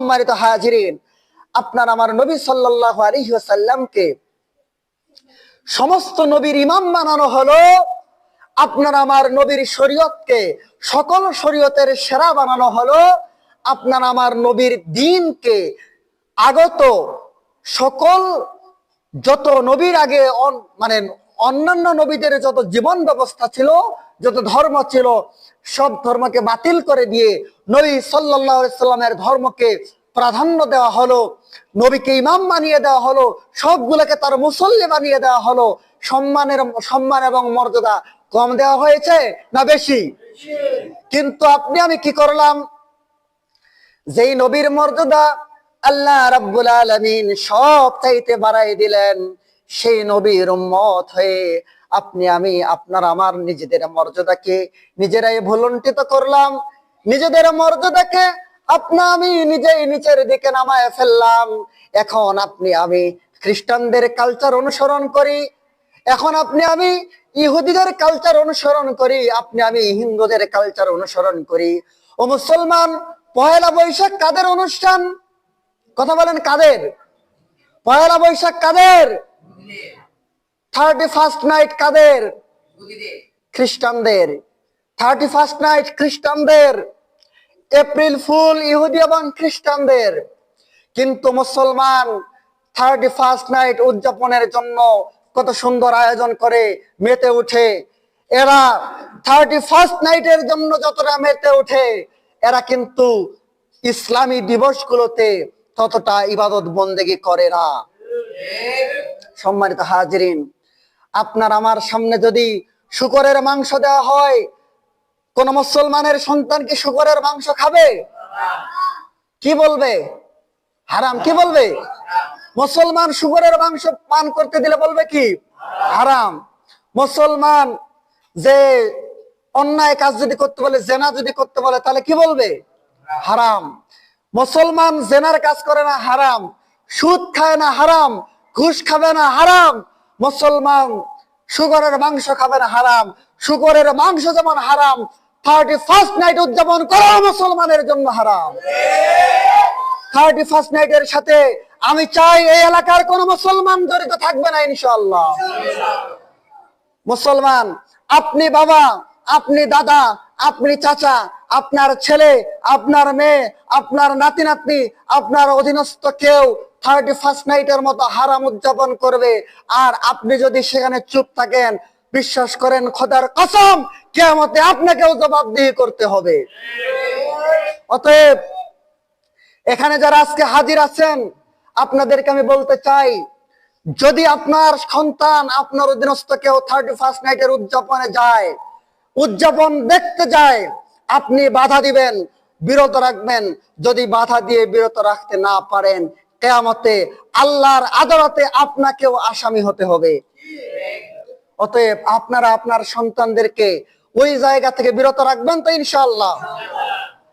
সম্মানিত হাজিরিন, আপনার আমার নবী সাল্লাল্লাহু আলাইহি ওয়াসাল্লামকে সমস্ত নবীর ইমাম বানানো হলো, আপনার আমার নবীর শরীয়তকে সকল শরীয়তের সেরা বানানো হলো, আপনার আমার নবীর দ্বীনকে আগত সকল যত নবীর আগে মানে অন্যান্য নবীদের যত জীবন ব্যবস্থা ছিল, যত ধর্ম ছিল, সব ধর্মকে বাতিল করে দিয়ে নবী সাল্লাল্লাহু আলাইহি সাল্লামের ধর্মকে প্রাধান্য দেওয়া হলো, নবীকে ইমাম বানিয়ে দেওয়া হলো, সবগুলোকে তার মুসল্লি বানিয়ে দেওয়া হলো। সম্মান এবং মর্যাদা কম দেওয়া হয়েছে না বেশি? কিন্তু আপনি আমি কি করলাম? যেই নবীর মর্যাদা আল্লাহ রাব্বুল আলামিন সব চাইতে বাড়াই দিলেন, সেই নবীর উম্মত হয়ে আপনি আমি আপনার আমার নিজেদের মর্যাদাকে নিজেরাই ভুলুণ্ঠিত করলাম, নিজেদের মর্যাদাকে আপনা আমি নিজেই নিচের দিকে নামায় ফেললাম। এখন আপনি আমি খ্রিস্টানদের কালচার অনুসরণ করি, এখন আপনি আমি ইহুদিদের কালচার অনুসরণ করি, আপনি আমি হিন্দুদের কালচার অনুসরণ করি। ও মুসলমান, পয়লা বৈশাখ কাদের অনুষ্ঠান? কথা বলেন, কাদের? পয়লা বৈশাখ কাদের? 31st নাইট কাদের? খ্রিস্টানদের। 31st নাইট খ্রিস্টানদের, এপ্রিল ফুল ইহুদি এবং খ্রিস্টানদের। কিন্তু মুসলমান 31st নাইট উদযাপনের জন্য কত সুন্দর আয়োজন করে মেতে উঠে। এরা 31st নাইটের জন্য যতটা মেতে উঠে, এরা কিন্তু ইসলামী দিবসগুলোতে ততটা ইবাদত বন্দেগী করে না। সম্মানিত হাজিরিন, আপনার আমার সামনে যদি শূকরের মাংস দেওয়া হয়, কোন মুসলমানের সন্তান কি শূকরের মাংস খাবে? কি বলবে? হারাম। কি বলবে? মুসলমান শূকরের মাংস পান করতে দিলে বলবে কি? হারাম। মুসলমান যে অন্যায় কাজ যদি করতে বলে, জেনা যদি করতে বলে, তাহলে কি বলবে? হারাম। মুসলমান জেনার কাজ করে না, হারাম। সুদ খায় না, হারাম। ঘুষ খাবে না, হারাম। মুসলমান শূকরের মাংস খাবে না, হারাম। শূকরের মাংস যেমন হারাম, 31st নাইট উদযাপন করা মুসলমানের জন্য হারাম। 31st নাইটের সাথে আমি চাই এই এলাকার কোন মুসলমান জড়িত থাকবে না ইনশাআল্লাহ। মুসলমান, আপনি বাবা, আপনি দাদা, আপনি চাচা, আপনার ছেলে, আপনার মেয়ে, আপনার নাতি নাতনি, আপনার অধীনস্থ কেউ 31st নাইটের মতো হারাম উদযাপন করবে, আর আপনি যদি সেখানে চুপ থাকেন, বিশ্বাস করেন খোদার কসম, কিয়ামতে আপনাকেও জবাবদিহি করতে হবে। অতএব এখানে যারা আজকে হাজির আছেন, আপনাদেরকে আমি বলতে চাই, যদি আপনার সন্তান, আপনার অধীনস্থ কেউ 31st নাইটের উদযাপনে যায়, উদযাপন দেখতে যায়, আপনি বাধা দিবেন, বিরত রাখবেন। যদি বাধা দিয়ে বিরত রাখতে না পারেন, কিয়ামতে আল্লাহর আদালতে আপনাকেও আসামি হতে হবে। অতএব আপনারা আপনার সন্তানদেরকে ওই জায়গা থেকে বিরত রাখবেন তো ইনশাআল্লাহ?